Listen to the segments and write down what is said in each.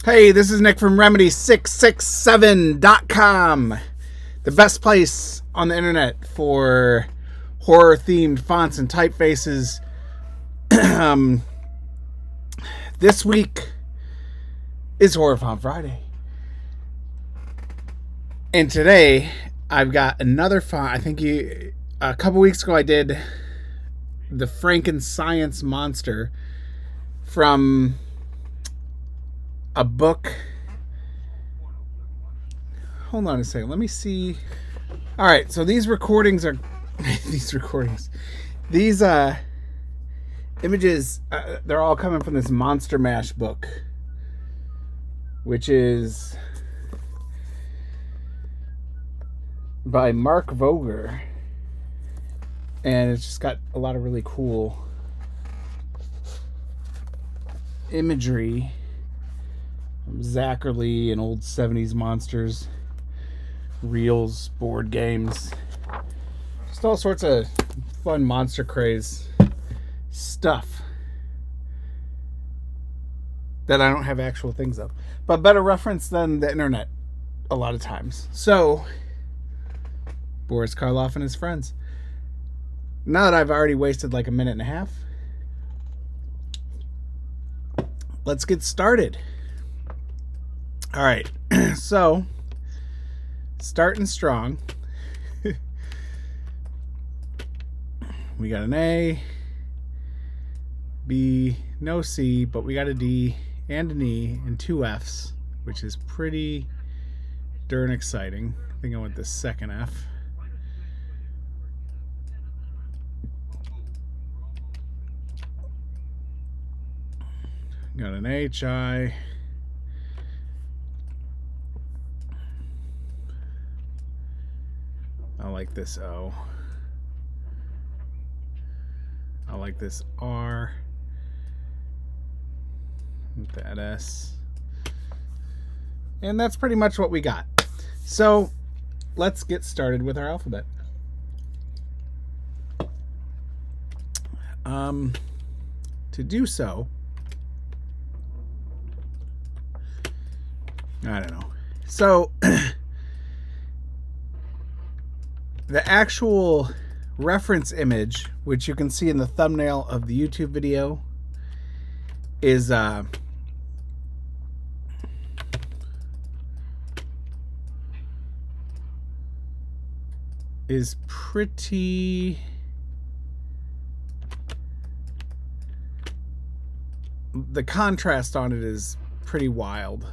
Hey, this is Nick from Remedy667.com, the best place on the internet for horror-themed fonts and typefaces. This week is Horror Font Friday. And today, I've got another font. I think a couple weeks ago I did the Franken-Science Monster from a book. Hold on a second. Let me see. All right. So these recordings are these images. They're all coming from this Monster Mash book, which is by Mark Voger, and it's just got a lot of really cool imagery. Zachary and old 70s monsters, reels, board games, just all sorts of fun monster craze stuff that I don't have actual things of, but better reference than the internet a lot of times. So Boris Karloff and his friends. Now that I've already wasted like a minute and a half, let's get started. All right, so starting strong. We got an A, B, no C, but we got a D and an E and two Fs, which is pretty darn exciting. I think I went the second F. Got an H, I. I like this O. I like this R. That S. And that's pretty much what we got. So let's get started with our alphabet. To do so, I don't know. So the actual reference image, which you can see in the thumbnail of the YouTube video, is pretty the contrast on it is pretty wild.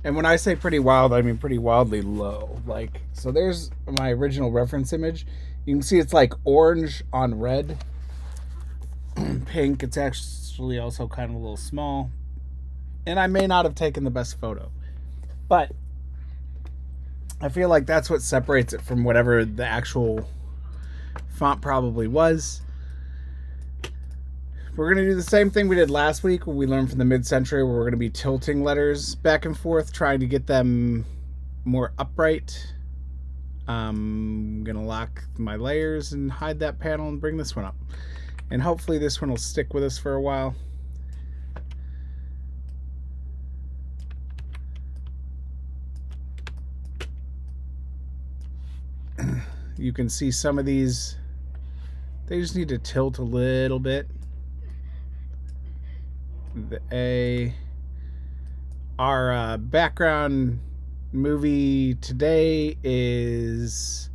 And when I say pretty wild, I mean pretty wildly low. Like, so there's my original reference image. You can see it's like orange on red, pink. It's actually also kind of a little small. And I may not have taken the best photo, but I feel like that's what separates it from whatever the actual font probably was. We're going to do the same thing we did last week when we learned from the mid-century, where we're going to be tilting letters back and forth, trying to get them more upright. I'm going to lock my layers and hide that panel and bring this one up. And hopefully this one will stick with us for a while. You can see some of these, they just need to tilt a little bit. The A. Our background movie today is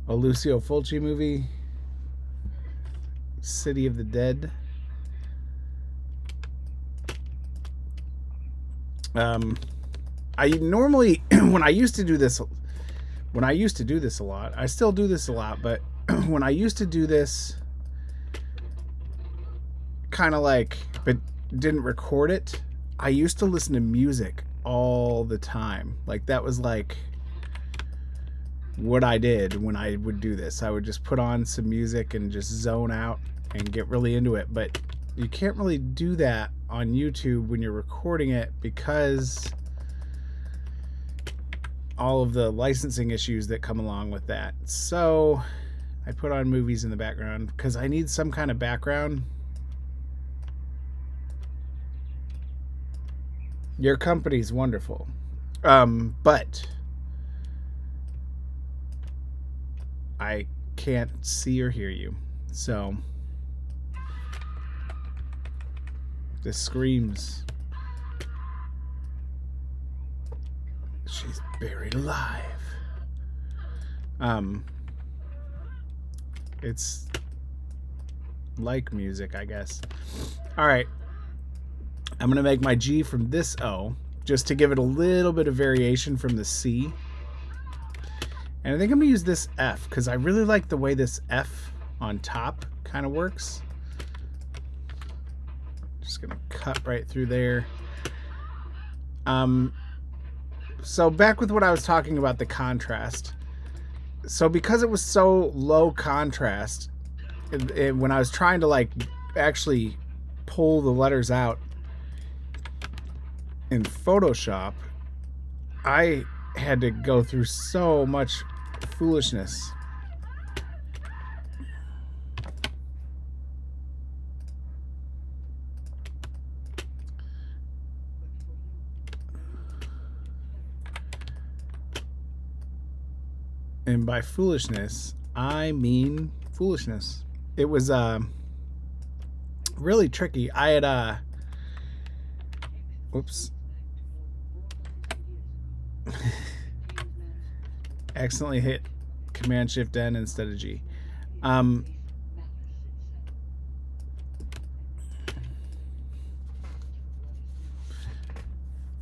a Lucio Fulci movie, City of the Dead. I normally, when I used to do this a lot, I still do this a lot, but when I used to do this, kind of like, but didn't record it, I used to listen to music all the time. Like, that was like what I did when I would do this. I would just put on some music and just zone out and get really into it. But you can't really do that on YouTube when you're recording it, because all of the licensing issues that come along with that. So I put on movies in the background because I need some kind of background Your company's wonderful. But I can't see or hear you. So this screams she's buried alive. It's like music, I guess. All right. I'm going to make my G from this O just to give it a little bit of variation from the C. And I think I'm going to use this F because I really like the way this F on top kind of works. Just going to cut right through there. So back with what I was talking about, the contrast. So because it was so low contrast, when I was trying to like actually pull the letters out in Photoshop, I had to go through so much foolishness. And by foolishness, I mean foolishness. It was really tricky. I had whoops. Accidentally hit Command Shift N instead of G.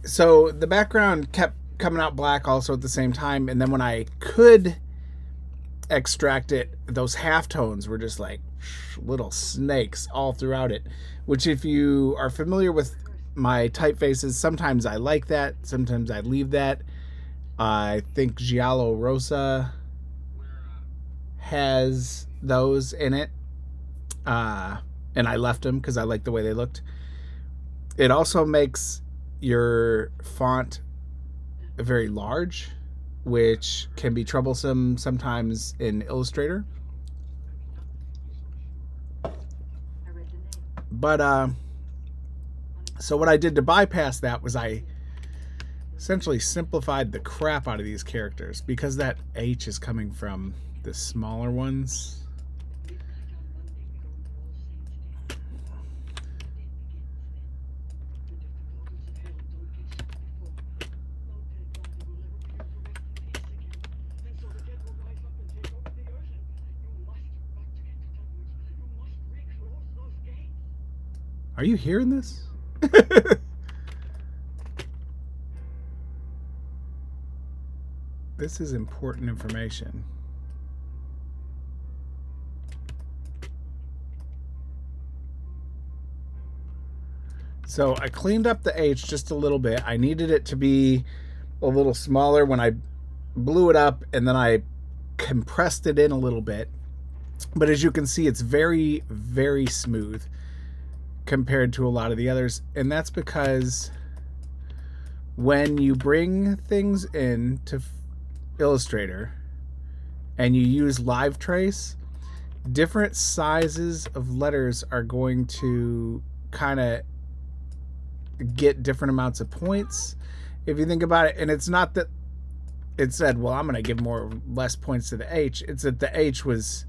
So the background kept coming out black also at the same time, and then when I could extract it, those halftones were just like little snakes all throughout it, which if you are familiar with my typefaces, sometimes I like that, sometimes I leave that. I think Giallo Rosa has those in it, and I left them because I like the way they looked. It also makes your font very large, which can be troublesome sometimes in Illustrator. But so what I did to bypass that was I essentially simplified the crap out of these characters because that H is coming from the smaller ones. Are you hearing this? This is important information. So I cleaned up the H just a little bit. I needed it to be a little smaller when I blew it up, and then I compressed it in a little bit. But as you can see, it's very, very smooth compared to a lot of the others. And that's because when you bring things into Illustrator and you use Live Trace, different sizes of letters are going to kind of get different amounts of points if you think about it. And it's not that it said, well, I'm going to give more or less points to the H. It's that the H was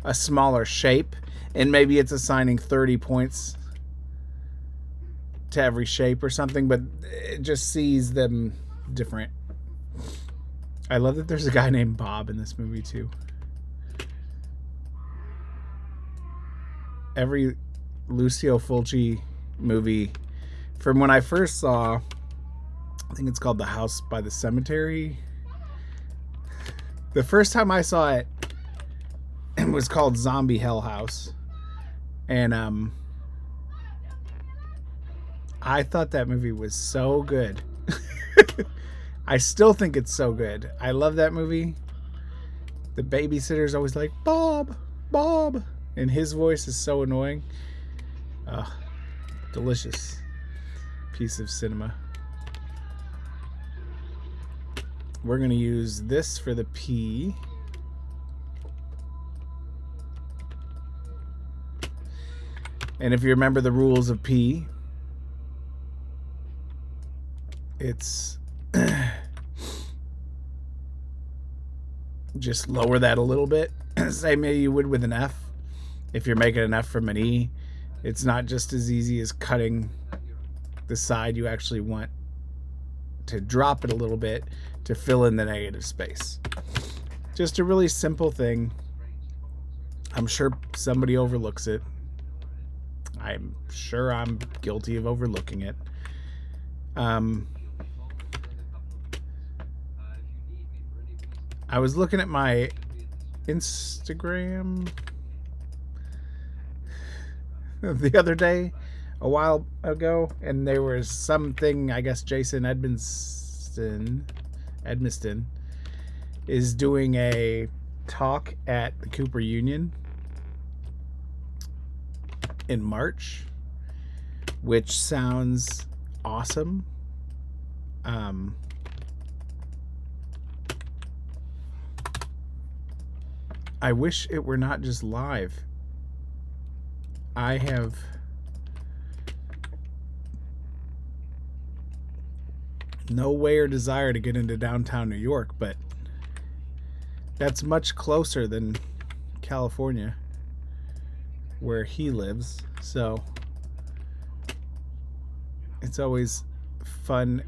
a smaller shape, and maybe it's assigning 30 points to every shape or something, but it just sees them different. I love that there's a guy named Bob in this movie too. Every Lucio Fulci movie, from when I first saw, I think it's called The House by the Cemetery. The first time I saw it, it was called Zombie Hell House. And I thought that movie was so good. I still think it's so good. I love that movie. The babysitter's always like, Bob, Bob. And his voice is so annoying. Delicious piece of cinema. We're going to use this for the P. And if you remember the rules of P, it's just lower that a little bit. Same way you would with an F. If you're making an F from an E, it's not just as easy as cutting the side. You actually want to drop it a little bit to fill in the negative space. Just a really simple thing. I'm sure somebody overlooks it. I'm sure I'm guilty of overlooking it. I was looking at my Instagram the other day, a while ago, and there was something, I guess Jason Edmiston is doing a talk at the Cooper Union in March, which sounds awesome. I wish it were not just live. I have no way or desire to get into downtown New York, but that's much closer than California, where he lives. So it's always fun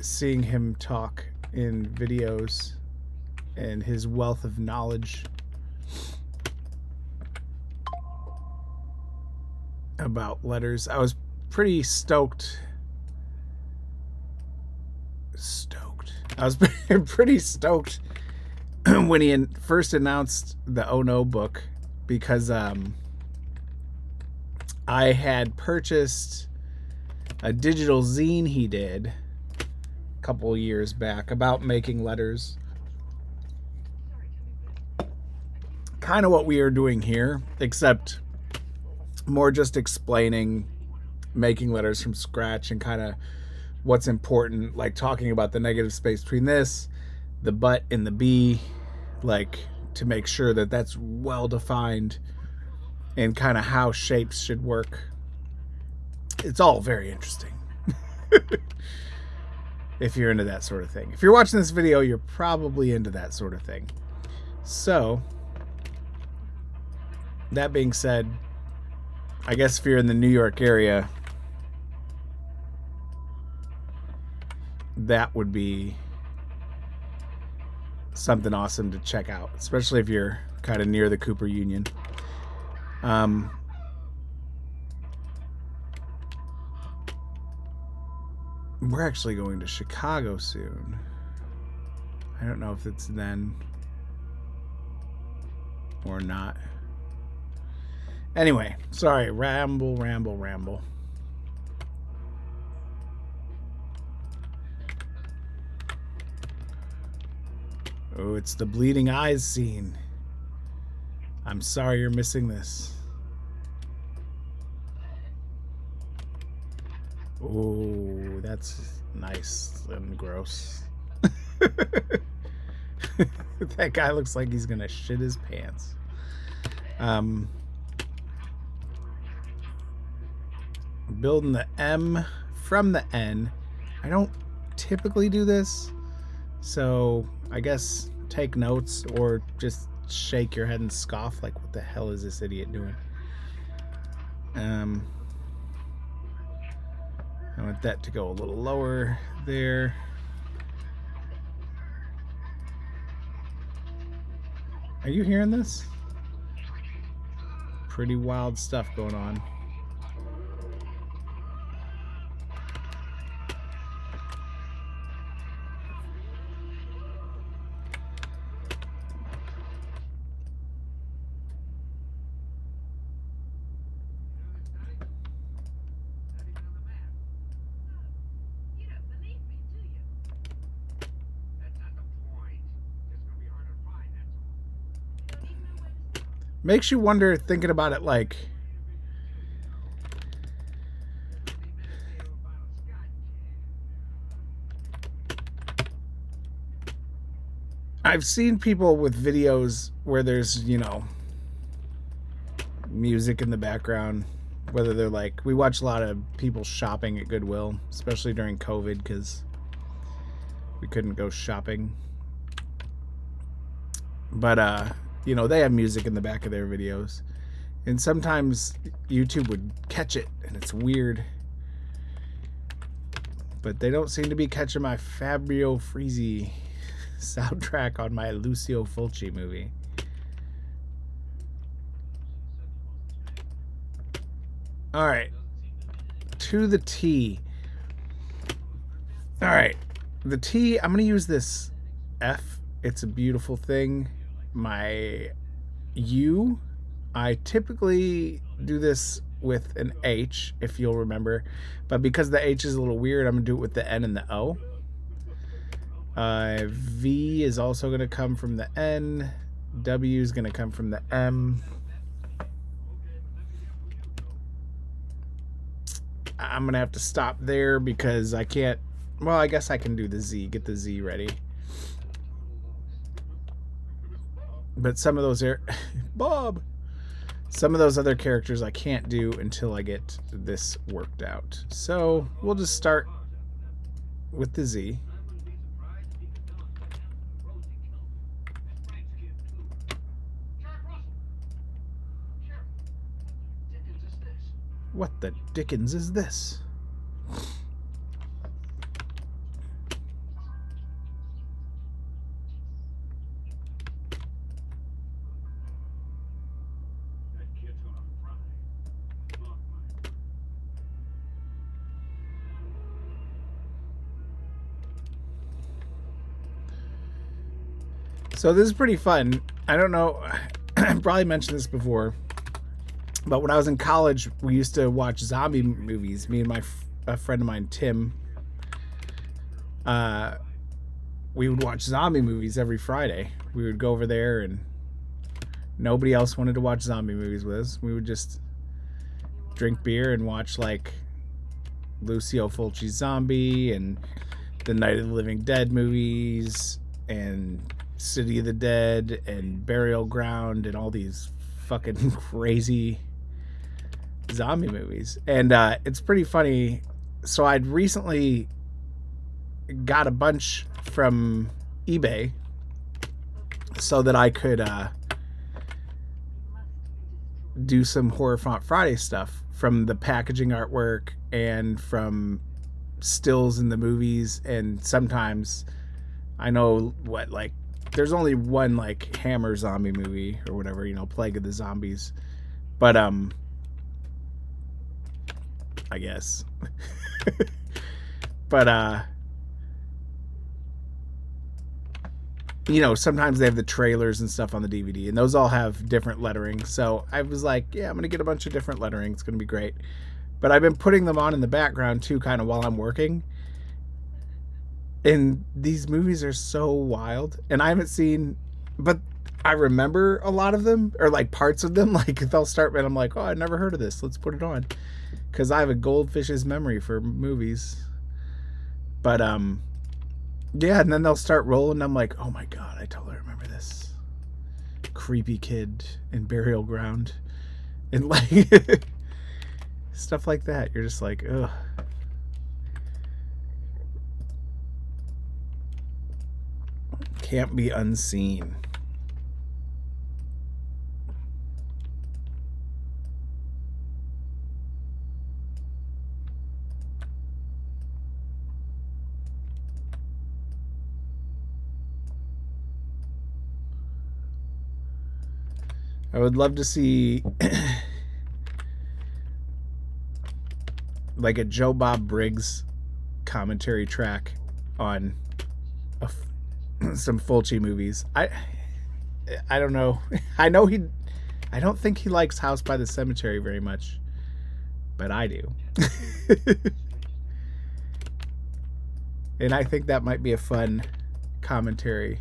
seeing him talk in videos and his wealth of knowledge about letters. I was pretty stoked. I was pretty stoked when he first announced the Oh No book, because I had purchased a digital zine he did a couple years back about making letters. Kind of what we are doing here, except more just explaining making letters from scratch and kind of what's important, like talking about the negative space between this, the but and the B, like to make sure that that's well defined, and kind of how shapes should work. It's all very interesting. If you're into that sort of thing. If you're watching this video, you're probably into that sort of thing. So, that being said, I guess if you're in the New York area, that would be something awesome to check out, especially if you're kind of near the Cooper Union. We're actually going to Chicago soon. I don't know if it's then or not. Anyway, sorry, ramble. Oh, it's the bleeding eyes scene. I'm sorry you're missing this. Oh, that's nice and gross. That guy looks like he's gonna shit his pants. Building the M from the N. I don't typically do this, so I guess take notes or just shake your head and scoff like, what the hell is this idiot doing? I want that to go a little lower there. Are you hearing this? Pretty wild stuff going on. Makes you wonder, thinking about it, like, I've seen people with videos where there's, you know, music in the background, whether they're like, we watch a lot of people shopping at Goodwill, especially during COVID, because We couldn't go shopping. But, you know, they have music in the back of their videos. And sometimes YouTube would catch it, and it's weird. But they don't seem to be catching my Fabio Frizzi soundtrack on my Lucio Fulci movie. Alright. To the T. Alright. The T, I'm going to use this F. It's a beautiful thing. My U, I typically do this with an H, if you'll remember. But because the H is a little weird, I'm going to do it with the N and the O. V is also going to come from the N. W is going to come from the M. I'm going to have to stop there because I can't... Well, I guess I can do the Z. Get the Z ready. But some of those are... Bob! Some of those other characters I can't do until I get this worked out. So we'll just start with the Z. What the dickens is this? So this is pretty fun. I don't know, I probably mentioned this before, but when I was in college, we used to watch zombie movies. Me and a friend of mine, Tim, we would watch zombie movies every Friday. We would go over there, and nobody else wanted to watch zombie movies with us. We would just drink beer and watch like Lucio Fulci's Zombie and the Night of the Living Dead movies and City of the Dead and Burial Ground and all these fucking crazy zombie movies. And it's pretty funny. So I'd recently got a bunch from eBay so that I could do some Horror Font Friday stuff from the packaging artwork and from stills in the movies. And sometimes I know what, like, there's only one like Hammer zombie movie or whatever, you know, Plague of the Zombies. But I guess. But you know, sometimes they have the trailers and stuff on the DVD, and those all have different lettering. So I was like, yeah, I'm gonna get a bunch of different lettering. It's gonna be great. But I've been putting them on in the background too, kind of while I'm working. And these movies are so wild, and I haven't seen, but I remember a lot of them, or like parts of them. Like they'll start, and I'm like, oh, I never heard of this. Let's put it on, because I have a goldfish's memory for movies. But yeah, and then they'll start rolling. And I'm like, oh my god, I totally remember this. Creepy kid in Burial Ground, and like stuff like that. You're just like, ugh. Can't be unseen. I would love to see like a Joe Bob Briggs commentary track on some Fulci movies. I don't know. I don't think he likes House by the Cemetery very much, but I do. And I think that might be a fun commentary.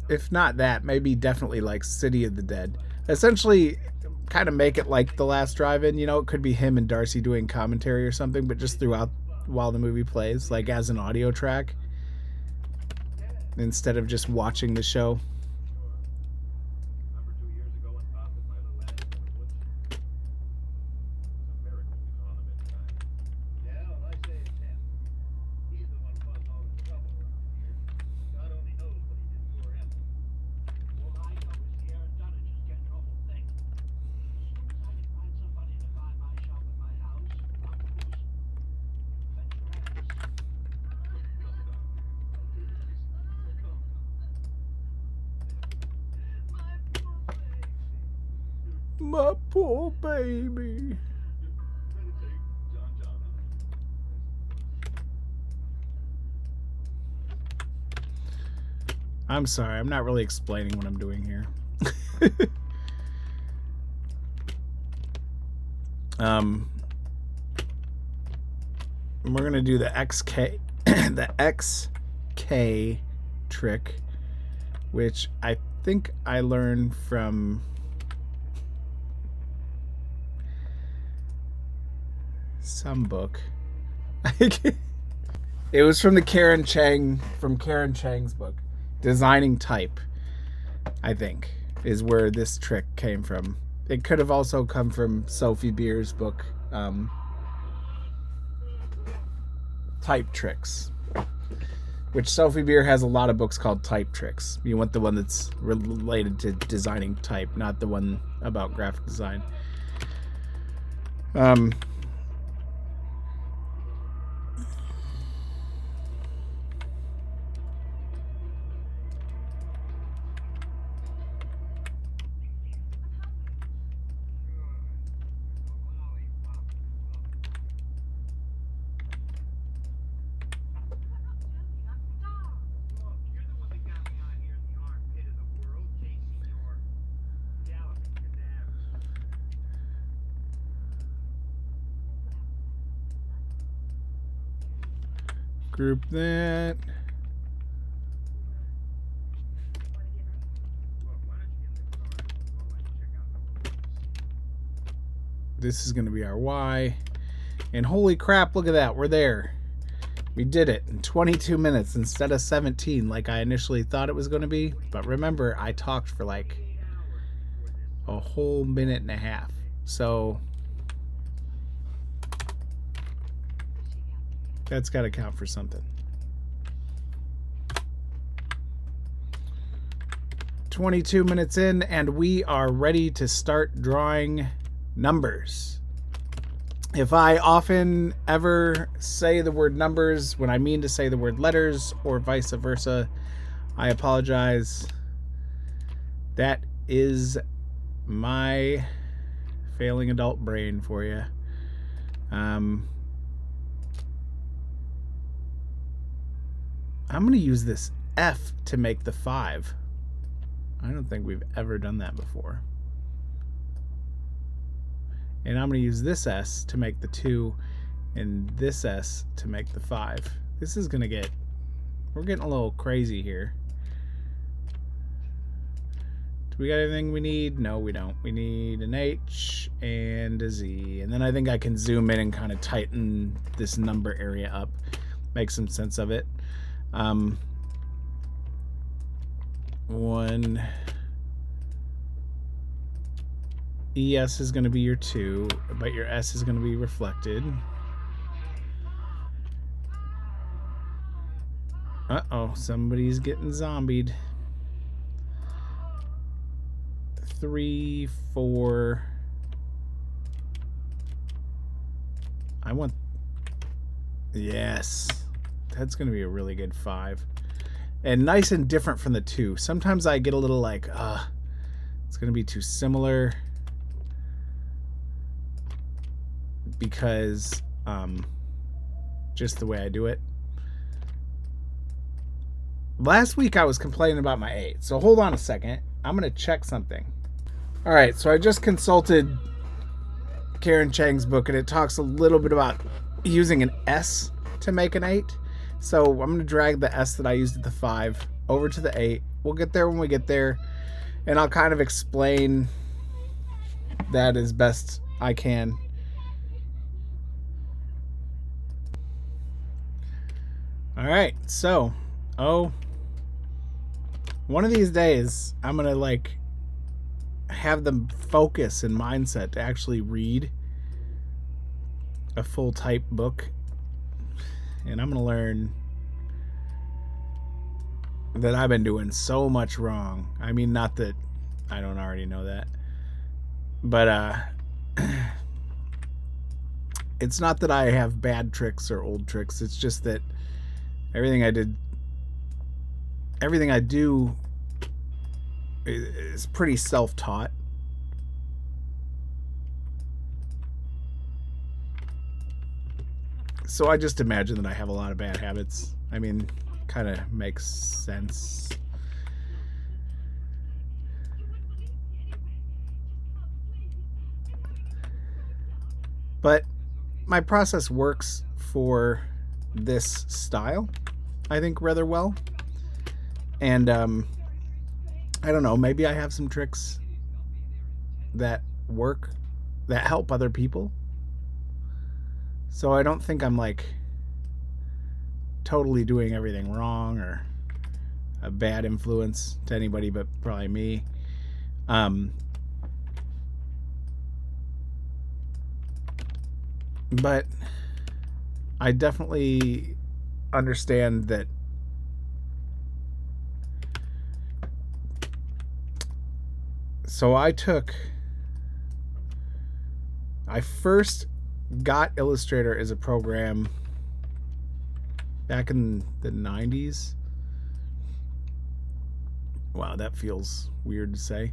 If not that, maybe definitely like City of the Dead. Essentially kind of make it like The Last Drive-In, you know, it could be him and Darcy doing commentary or something, but just throughout while the movie plays, like as an audio track, instead of just watching the show. My poor baby. I'm sorry, I'm not really explaining what I'm doing here. We're gonna do the XK the XK trick, which I think I learned from some book. It was from Karen Chang's book, Designing Type, I think, is where this trick came from. It could have also come from Sophie Beer's book, Type Tricks, which Sophie Beer has a lot of books called Type Tricks. You want the one that's related to designing type, not the one about graphic design. Group that. This is going to be our Y. And holy crap, look at that. We're there. We did it in 22 minutes instead of 17 like I initially thought it was going to be. But remember, I talked for like a whole minute and a half. So that's got to count for something. 22 minutes in, and we are ready to start drawing numbers. If I often ever say the word numbers when I mean to say the word letters, or vice versa, I apologize. That is my failing adult brain for you. I'm going to use this F to make the 5. I don't think we've ever done that before. And I'm going to use this S to make the 2 and this S to make the 5. This is going to get... We're getting a little crazy here. Do we got everything we need? No, we don't. We need an H and a Z. And then I think I can zoom in and kind of tighten this number area up. Make some sense of it. One ES is going to be your 2, but your S is going to be reflected. Uh-oh, somebody's getting zombied. 3, 4. I want... Yes. That's going to be a really good 5. And nice and different from the 2. Sometimes I get a little like, it's going to be too similar. Because, just the way I do it. Last week I was complaining about my 8. So hold on a second. I'm going to check something. Alright, so I just consulted Karen Chang's book, and it talks a little bit about using an S to make an 8. So I'm going to drag the S that I used at the 5 over to the 8. We'll get there when we get there. And I'll kind of explain that as best I can. Alright, so, one of these days, I'm going to, like, have the focus and mindset to actually read a full type book. And I'm going to learn that I've been doing so much wrong. I mean, not that I don't already know that. But, it's not that I have bad tricks or old tricks. It's just that everything I do is pretty self-taught. So I just imagine that I have a lot of bad habits. I mean, kind of makes sense. But my process works for this style, I think, rather well. And I don't know, maybe I have some tricks that work, that help other people. So I don't think I'm like totally doing everything wrong or a bad influence to anybody but probably me. But I definitely understand that I first got Illustrator as a program back in the 90s. Wow, that feels weird to say.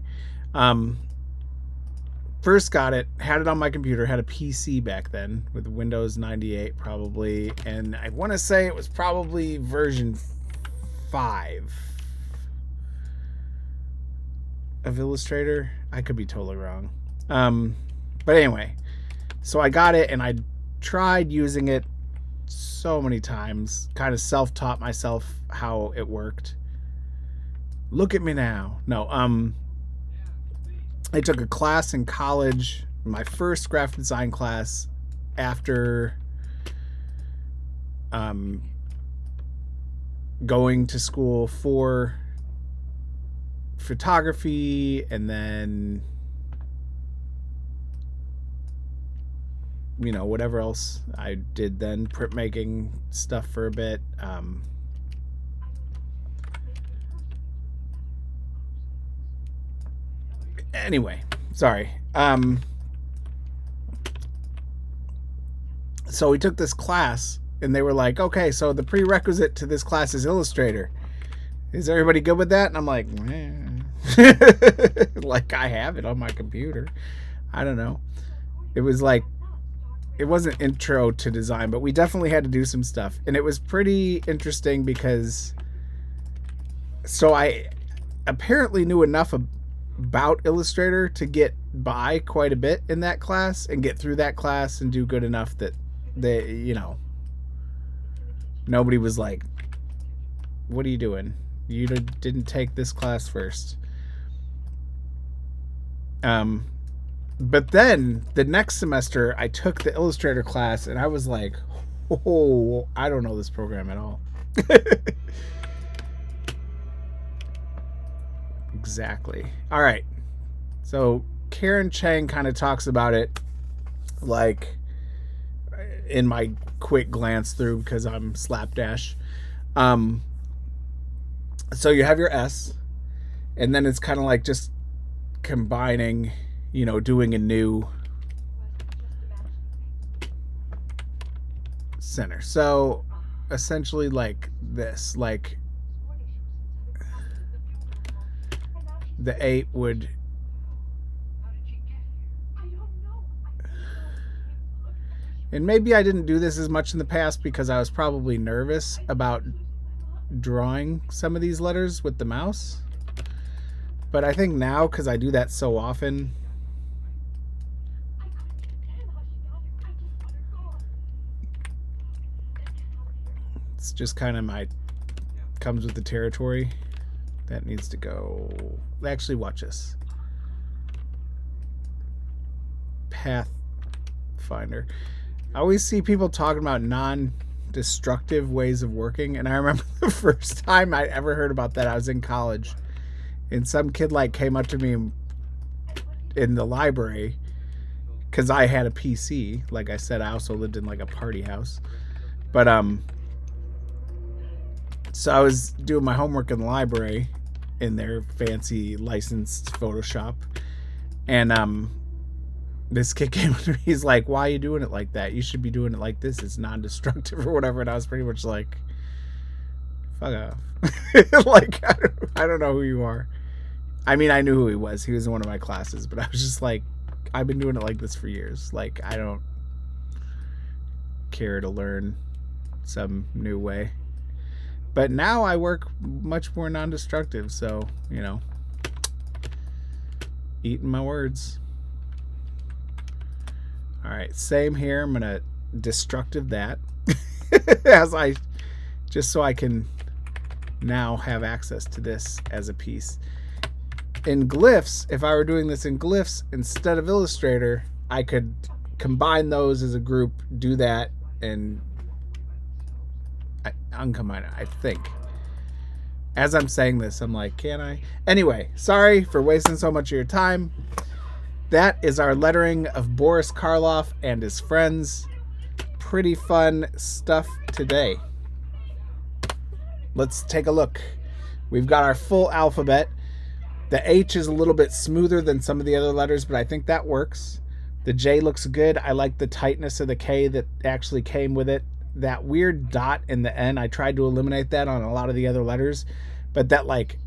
First got it, had it on my computer, had a PC back then with Windows 98 probably, and I want to say it was probably version 5 of Illustrator. I could be totally wrong. But anyway, so I got it and I tried using it so many times, kind of self-taught myself how it worked. Look at me now. No, I took a class in college, my first graphic design class after going to school for photography, and then, you know, whatever else I did then, printmaking stuff for a bit. Anyway, sorry. So we took this class, and they were like, okay, so the prerequisite to this class is Illustrator. Is everybody good with that? And I'm like, like, I have it on my computer. I don't know. It was like, it wasn't intro to design, but we definitely had to do some stuff. And it was pretty interesting because, so I apparently knew enough about Illustrator to get by quite a bit in that class and get through that class and do good enough that they, you know, nobody was like, what are you doing? You didn't take this class first. But then the next semester I took the Illustrator class and I was like, oh, I don't know this program at all. Exactly. All right. So Karen Chang kind of talks about it, like, in my quick glance through because I'm slapdash. So you have your S, and then it's kind of like just combining, you know, doing a new center. So essentially like this, like the 8 would, and maybe I didn't do this as much in the past because I was probably nervous about drawing some of these letters with the mouse. But I think now, because I do that so often, it's just kind of comes with the territory. That needs to go. Actually, watch this. Pathfinder. I always see people talking about non-destructive ways of working, and I remember the first time I ever heard about that, I was in college, and some kid like came up to me in the library because I had a PC. Like I said, I also lived in like a party house, but so I was doing my homework in the library in their fancy licensed Photoshop, and this kid came up to me. He's like, why are you doing it like that? You should be doing it like this. It's non-destructive or whatever. And I was pretty much like, fuck off. Like, I don't know who you are. I mean, I knew who he was. He was in one of my classes, but I was just like, I've been doing it like this for years. Like, care to learn some new way. But now I work much more non-destructive, so, you know, eating my words. All right, same here. I'm gonna destructive that just so I can now have access to this as a piece. In glyphs, if I were doing this in glyphs instead of Illustrator, I could combine those as a group, do that, and uncombine it, I think. As I'm saying this, I'm like, can I? Anyway, sorry for wasting so much of your time. That is our lettering of Boris Karloff and his friends. Pretty fun stuff today. Let's take a look. We've got our full alphabet. The H is a little bit smoother than some of the other letters, but I think that works. The J looks good. I like the tightness of the K that actually came with it. That weird dot in the N, I tried to eliminate that on a lot of the other letters, but that like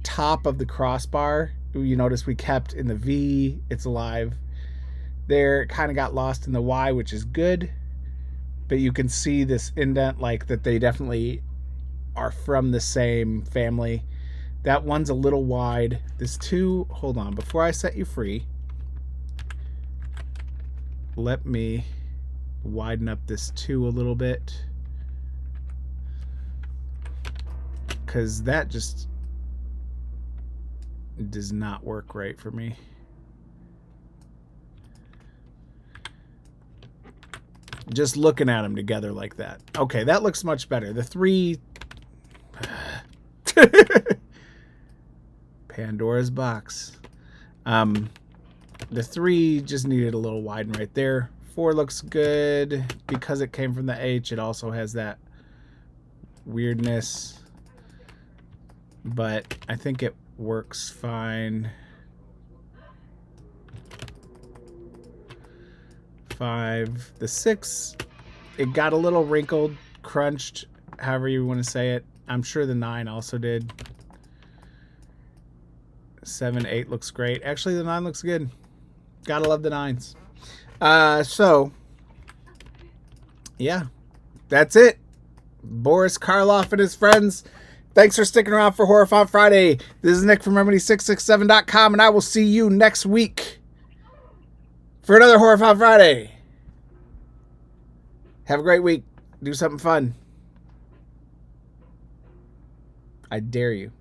top of the crossbar, you notice we kept in the V. It's alive there. It kind of got lost in the Y, which is good, but you can see this indent, like that they definitely are from the same family. That one's a little wide. This 2, hold on, before I set you free, let me widen up this 2 a little bit, because that just does not work right for me. Just looking at them together like that. Okay, that looks much better. The 3 Pandora's box. The 3 just needed a little widen right there. 4 looks good. Because it came from the H, it also has that weirdness. But I think it works fine. 5. The 6, it got a little wrinkled, crunched, however you want to say it. I'm sure the 9 also did. 7, 8 looks great. Actually, the 9 looks good. Gotta love the 9s. So, yeah, that's it. Boris Karloff and his friends. Thanks for sticking around for Horror Font Friday. This is Nick from Remedy667.com, and I will see you next week for another Horror Font Friday. Have a great week. Do something fun. I dare you.